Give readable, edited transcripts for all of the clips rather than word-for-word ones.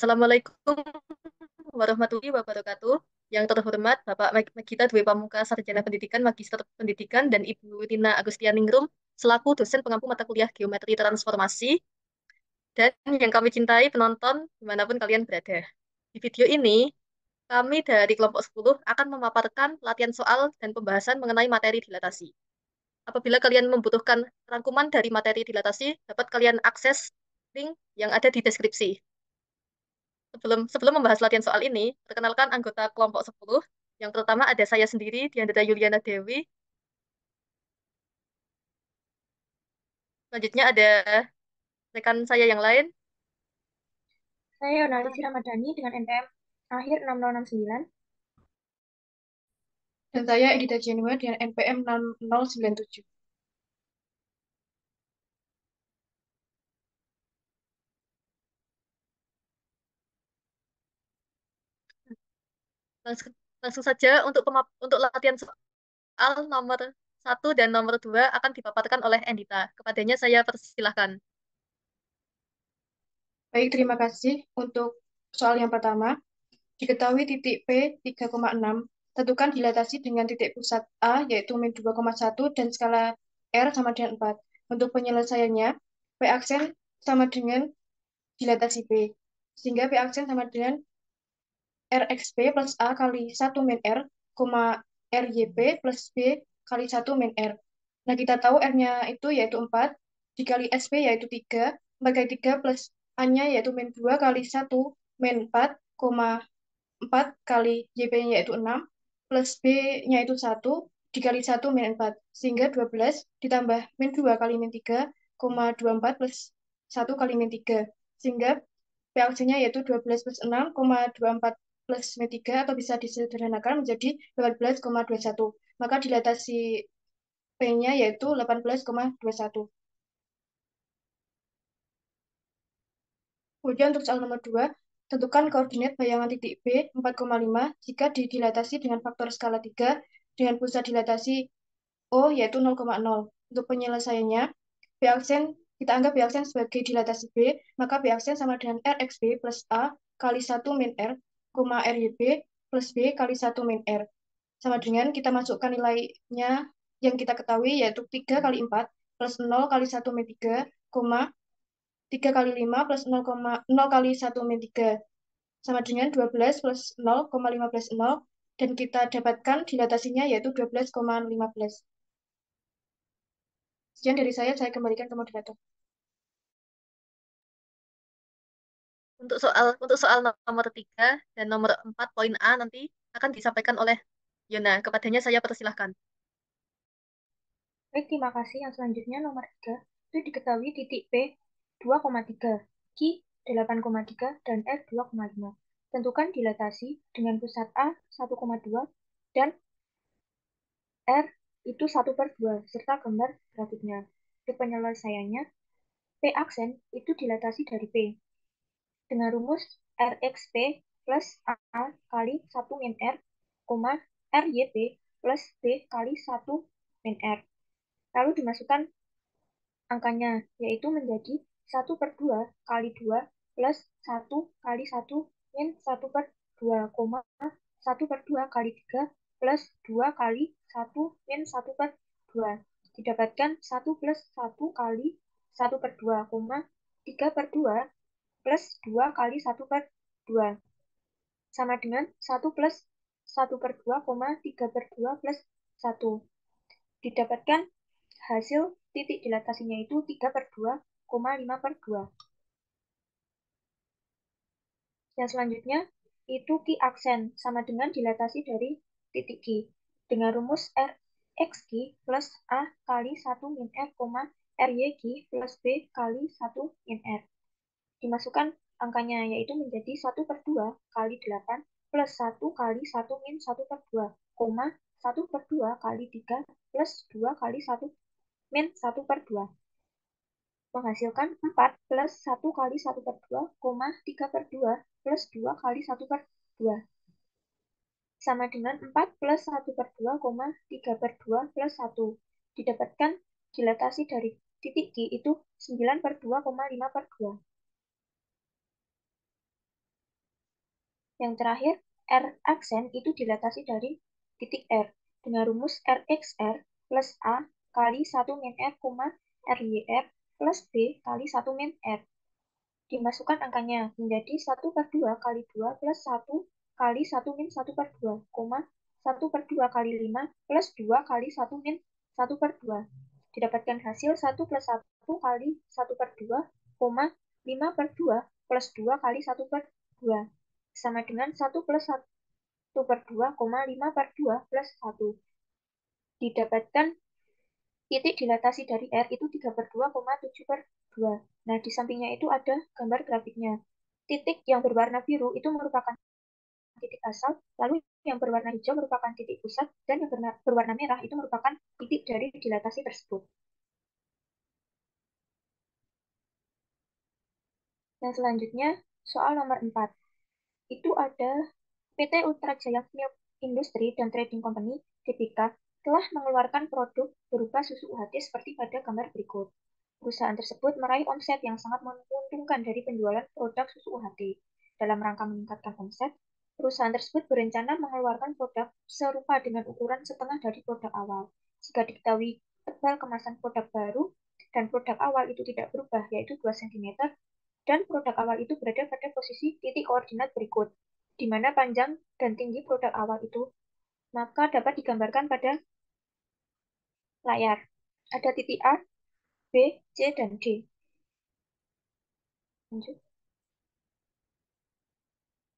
Assalamualaikum warahmatullahi wabarakatuh. Yang terhormat Bapak Megita Dwi Pamungkas, Sarjana Pendidikan, Magister Pendidikan, dan Ibu Rina Agustianingrum, selaku dosen pengampu mata kuliah Geometri Transformasi, dan yang kami cintai penonton dimanapun kalian berada. Di video ini, kami dari kelompok 10 akan memaparkan latihan soal dan pembahasan mengenai materi dilatasi. Apabila kalian membutuhkan rangkuman dari materi dilatasi, dapat kalian akses link yang ada di deskripsi. Sebelum membahas latihan soal ini, perkenalkan anggota kelompok 10. Yang pertama ada saya sendiri, Diandra Yuliana Dewi. Selanjutnya ada rekan saya yang lain. Saya Yonalisi Ramadhani dengan NPM akhir 6069. Dan saya Edita Januar dengan NPM 6097. Langsung saja untuk latihan soal nomor 1 dan nomor 2 akan dipaparkan oleh Endita. Kepadanya saya persilahkan. Baik, terima kasih. Untuk soal yang pertama, diketahui titik P 3,6, tentukan dilatasi dengan titik pusat A, yaitu min 2,1, dan skala R sama dengan 4. Untuk penyelesaiannya, P aksen sama dengan dilatasi P. Sehingga P aksen sama dengan RXP plus A kali 1 min R, RYP plus B kali 1 min R. Nah, kita tahu R-nya itu yaitu 4, dikali SP yaitu 3, 4 kali 3 plus A-nya yaitu min 2 kali 1 min 4, 4 kali YP-nya yaitu 6, plus B-nya itu 1, dikali 1 min 4. Sehingga 12 ditambah min 2 kali min 3, 24 plus 1 kali min 3. Sehingga PLC-nya yaitu 12 plus 6, 24 plus min 3, atau bisa disederhanakan menjadi 18,21. Maka dilatasi P-nya yaitu 18,21. Kemudian untuk soal nomor 2, tentukan koordinat bayangan titik B 4,5 jika didilatasi dengan faktor skala 3 dengan pusat dilatasi O yaitu 0,0. Untuk penyelesaiannya, B aksen kita anggap B aksen sebagai dilatasi B, maka B aksen sama dengan RXB plus A kali 1 min R, RYB plus B kali 1 min R. Sama dengan kita masukkan nilainya yang kita ketahui yaitu 3 kali 4 plus 0 kali 1 min 3, 3 kali 5 plus 0 kali 1 min 3 sama dengan 12 plus 0,15 0, dan kita dapatkan dilatasinya yaitu 12,15. Sekian dari saya kembalikan ke moderator. Untuk soal nomor 3 dan nomor 4 poin A nanti akan disampaikan oleh Yona. Kepadanya saya persilahkan. Baik, terima kasih. Yang selanjutnya nomor 3, itu diketahui titik P 2,3, Q 8,3, dan R 2,5. Tentukan dilatasi dengan pusat A 1,2 dan R itu 1/2, serta gambar grafiknya. Untuk penyelesaiannya, P aksen itu dilatasi dari P dengan rumus RXP plus A kali 1 min R, RYP plus B kali 1 min R. Lalu dimasukkan angkanya, yaitu menjadi 1/2 kali 2 plus 1 kali 1 min 1/2, 1/2 kali 3 plus 2 kali 1 min 1/2. Didapatkan 1 plus 1 kali 1/2, 3/2 plus 2 kali 1/2 sama dengan 1 plus 1/2, 3/2 plus 1. Didapatkan hasil titik dilatasinya itu 3/2, 5/2. Yang selanjutnya itu Q aksen sama dengan dilatasi dari titik Q dengan rumus R X Q plus A kali 1 min R, RY Q plus B kali 1 min R. Dimasukkan angkanya, yaitu menjadi 1/2 kali 8 plus 1 kali 1 min 1/2, 1/2 kali 3 plus 2 kali 1 min 1/2. Menghasilkan 4 plus 1 kali 1/2, 3/2 plus 2 kali 1/2. Sama dengan 4 plus 1/2, 3/2 plus 1. Didapatkan dilatasi dari titik Q itu 9/2, 5/2. Yang terakhir, R aksen itu dilatasi dari titik R dengan rumus RXR plus A kali 1 min R, RYR plus B kali 1 min R. Dimasukkan angkanya menjadi 1 per 2 kali 2 plus 1 kali 1 min 1 per 2, 1 per 2 kali 5 plus 2 kali 1 min 1 per 2. Didapatkan hasil 1 plus 1 kali 1 per 2, 5 per 2 plus 2 kali 1 per 2. Sama dengan 1 plus 1 per 2, 5 per 2 plus 1. Didapatkan titik dilatasi dari R itu 3 per 2, 7 per 2. Nah, di sampingnya itu ada gambar grafiknya. Titik yang berwarna biru itu merupakan titik asal, lalu yang berwarna hijau merupakan titik pusat, dan yang berwarna merah itu merupakan titik dari dilatasi tersebut. Dan selanjutnya, soal nomor 4. Itu ada PT Ultra Jaya Milk Industry dan Trading Company, TPK, telah mengeluarkan produk berupa susu UHT seperti pada gambar berikut. Perusahaan tersebut meraih omset yang sangat menguntungkan dari penjualan produk susu UHT. Dalam rangka meningkatkan omset, perusahaan tersebut berencana mengeluarkan produk serupa dengan ukuran setengah dari produk awal. Jika diketahui tebal kemasan produk baru dan produk awal itu tidak berubah, yaitu 2 cm, dan produk awal itu berada pada posisi titik koordinat berikut, di mana panjang dan tinggi produk awal itu, maka dapat digambarkan pada layar. Ada titik A, B, C, dan D. Lanjut.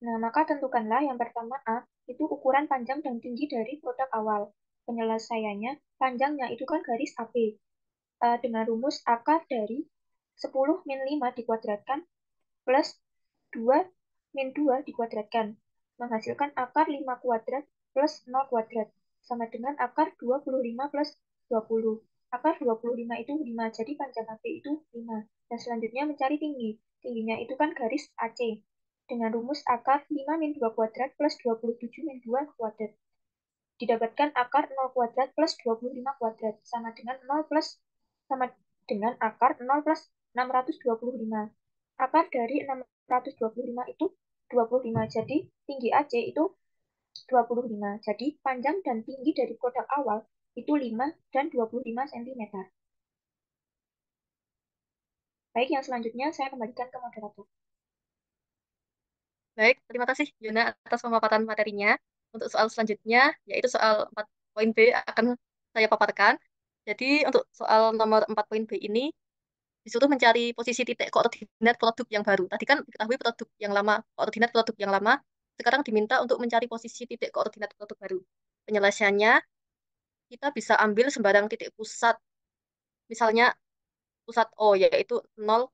Nah, maka tentukanlah yang pertama A, itu ukuran panjang dan tinggi dari produk awal. Penyelesaiannya, panjangnya itu kan garis AB. Dengan rumus akar dari 10 min 5 dikuadratkan plus 2 min 2 dikuadratkan. Menghasilkan akar 5 kuadrat plus 0 kuadrat. Sama dengan akar 25 plus 20. Akar 25 itu 5, jadi panjang AB itu 5. Dan selanjutnya mencari tinggi. Tingginya itu kan garis AC. Dengan rumus akar 5 min 2 kuadrat plus 27 min 2 kuadrat. Didapatkan akar 0 kuadrat plus 25 kuadrat. Sama dengan akar 0 plus 625. Akar dari 625 itu 25. Jadi tinggi AC itu 25. Jadi panjang dan tinggi dari produk awal itu 5 dan 25 cm. Baik, yang selanjutnya saya kembalikan ke moderator. Baik, terima kasih Yuna atas pemaparan materinya. Untuk soal selanjutnya, yaitu soal 4 poin B akan saya paparkan. Jadi untuk soal nomor 4 poin B ini, disuruh mencari posisi titik koordinat produk yang baru. Tadi kan diketahui produk yang lama, koordinat produk yang lama, sekarang diminta untuk mencari posisi titik koordinat produk baru. Penyelesaiannya, kita bisa ambil sembarang titik pusat, misalnya pusat O, yaitu 0,0.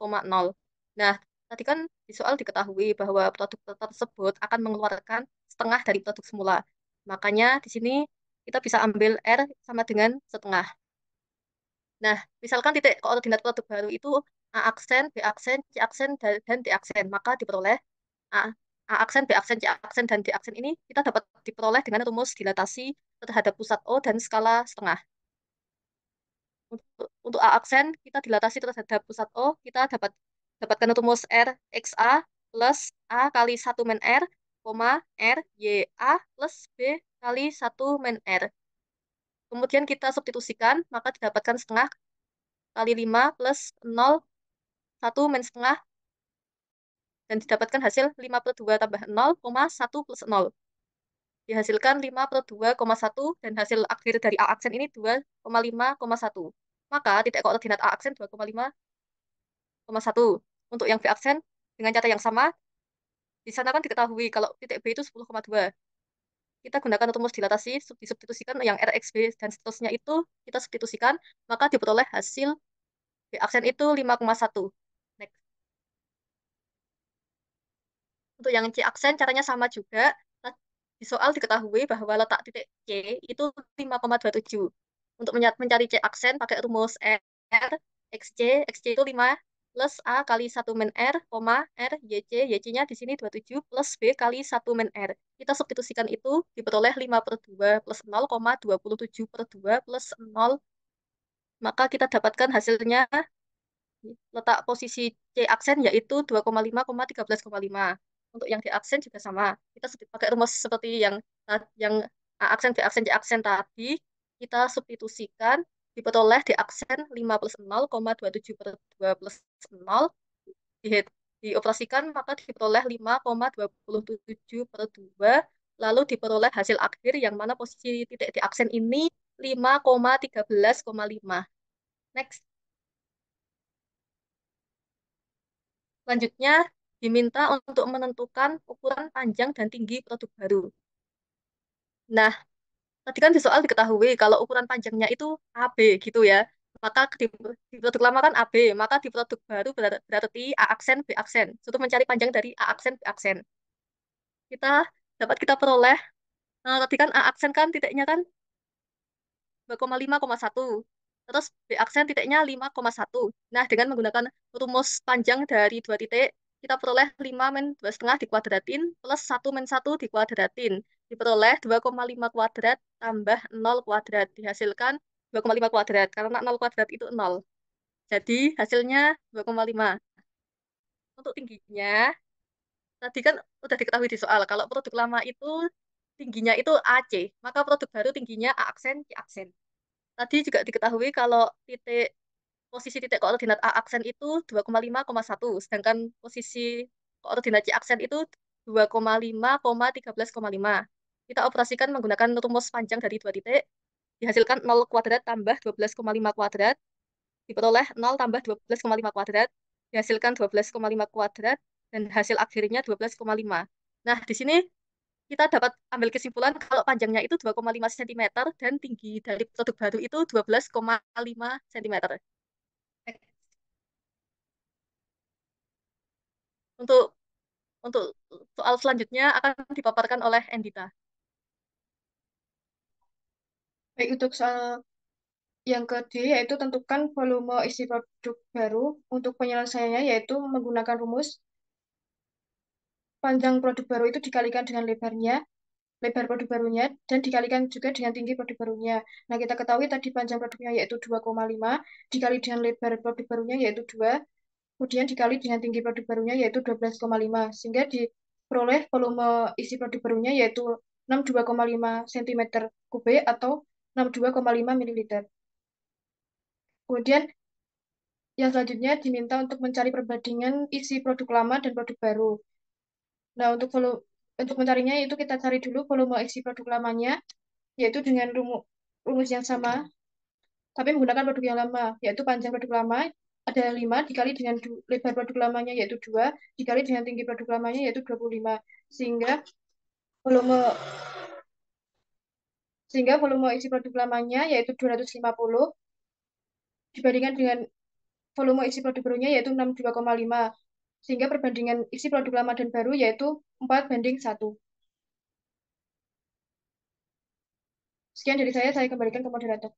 Nah, tadi kan di soal diketahui bahwa produk tersebut akan mengeluarkan setengah dari produk semula. Makanya di sini kita bisa ambil R sama dengan setengah. Nah, misalkan titik koordinat produk baru itu A aksen, B aksen, C aksen, dan D aksen. Maka diperoleh A, A aksen, B aksen, C aksen, dan D aksen ini kita dapat diperoleh dengan rumus dilatasi terhadap pusat O dan skala setengah. Untuk A aksen, kita dilatasi terhadap pusat O, kita dapatkan rumus R X A plus A kali 1 min R, R Y A plus B kali 1 min R. Kemudian kita substitusikan, maka didapatkan setengah kali 5 plus 0, 1 min setengah, dan didapatkan hasil 5 per 2 tambah 0, 1 plus 0. Dihasilkan 5 per 2,1, dan hasil akhir dari A aksen ini 2,5,1. Maka titik koordinat A aksen 2,5,1. Untuk yang B aksen, dengan cara yang sama, di sana kan diketahui kalau titik B itu 10,2. Kita gunakan rumus dilatasi, disubstitusikan yang RXB dan seterusnya itu kita substitusikan, maka diperoleh hasil B aksen itu 5,1. Next. Untuk yang C aksen caranya sama juga. Nah, di soal diketahui bahwa letak titik C itu 5,27. Untuk mencari C aksen pakai rumus R, XC itu 5 plus A kali 1 min R, R, YC-nya di sini 27 plus B kali 1 min R. Kita substitusikan itu diperoleh 5 per 2 plus 0,27 per 2 plus 0. Maka kita dapatkan hasilnya letak posisi C aksen yaitu 2,5,13,5. Untuk yang di aksen juga sama. Kita pakai rumus seperti yang A aksen, B aksen, C aksen tadi. Kita substitusikan, diperoleh di aksen 5 plus 0,27 per 2 plus 0. Dioperasikan, maka diperoleh 5,27 per 2. Lalu diperoleh hasil akhir yang mana posisi titik di aksen ini 5,13,5. Next. Selanjutnya, diminta untuk menentukan ukuran panjang dan tinggi produk baru. Nah, tadi kan di soal diketahui kalau ukuran panjangnya itu AB gitu ya. Maka di produk lama kan AB, maka di produk baru berarti A aksen, B aksen. Untuk mencari panjang dari A aksen, B aksen. Kita kita peroleh, tadi kan A aksen kan titiknya kan 2,5,1. Terus B aksen titiknya 5,1. Nah, dengan menggunakan rumus panjang dari dua titik, kita peroleh 5 min 2,5 dikuadratin plus 1 min 1 dikuadratin. Diperoleh 2,5 kuadrat tambah 0 kuadrat. Dihasilkan 2,5 kuadrat. Karena 0 kuadrat itu 0. Jadi hasilnya 2,5. Untuk tingginya, tadi kan udah diketahui di soal. Kalau produk lama itu tingginya itu AC. Maka produk baru tingginya A aksen, C aksen. Tadi juga diketahui kalau posisi titik koordinat A aksen itu 2,5,1, sedangkan posisi koordinat C aksen itu 2,5,13,5. Kita operasikan menggunakan rumus panjang dari dua titik, dihasilkan 0 kuadrat tambah 12,5 kuadrat, diperoleh 0 tambah 12,5 kuadrat, dihasilkan 12,5 kuadrat, dan hasil akhirnya 12,5. Nah, di sini kita dapat ambil kesimpulan kalau panjangnya itu 2,5 cm dan tinggi dari produk baru itu 12,5 cm. Untuk untuk soal selanjutnya akan dipaparkan oleh Endita. Baik, untuk soal yang ke D, yaitu tentukan volume isi produk baru. Untuk penyelesaiannya, yaitu menggunakan rumus panjang produk baru itu dikalikan dengan lebar produk barunya, dan dikalikan juga dengan tinggi produk barunya. Nah, kita ketahui tadi panjang produknya yaitu 2,5, dikali dengan lebar produk barunya yaitu 2, kemudian dikali dengan tinggi produk barunya yaitu 12,5, sehingga diperoleh volume isi produk barunya yaitu 62,5 cm kubik atau 62,5 ml. Kemudian yang selanjutnya diminta untuk mencari perbandingan isi produk lama dan produk baru. Nah, untuk mencarinya itu kita cari dulu volume isi produk lamanya, yaitu dengan rumus yang sama, tapi menggunakan produk yang lama, yaitu panjang produk lama ada 5 dikali dengan lebar produk lamanya yaitu 2 dikali dengan tinggi produk lamanya yaitu 25, sehingga volume volume isi produk lamanya yaitu 250 dibandingkan dengan volume isi produk barunya yaitu 62,5, sehingga perbandingan isi produk lama dan baru yaitu 4:1. Sekian dari saya kembalikan ke moderator.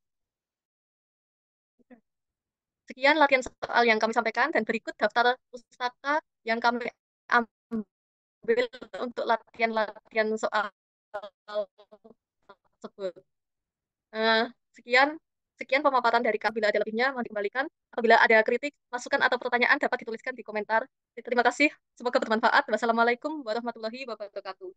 Sekian latihan soal yang kami sampaikan dan berikut daftar pustaka yang kami ambil untuk latihan-latihan soal tersebut. Eh, sekian sekian pemaparan dari kami. Bila ada lebihnya, mohon dikembalikan. Apabila ada kritik, masukan atau pertanyaan dapat dituliskan di komentar. Terima kasih. Semoga bermanfaat. Wassalamualaikum warahmatullahi wabarakatuh.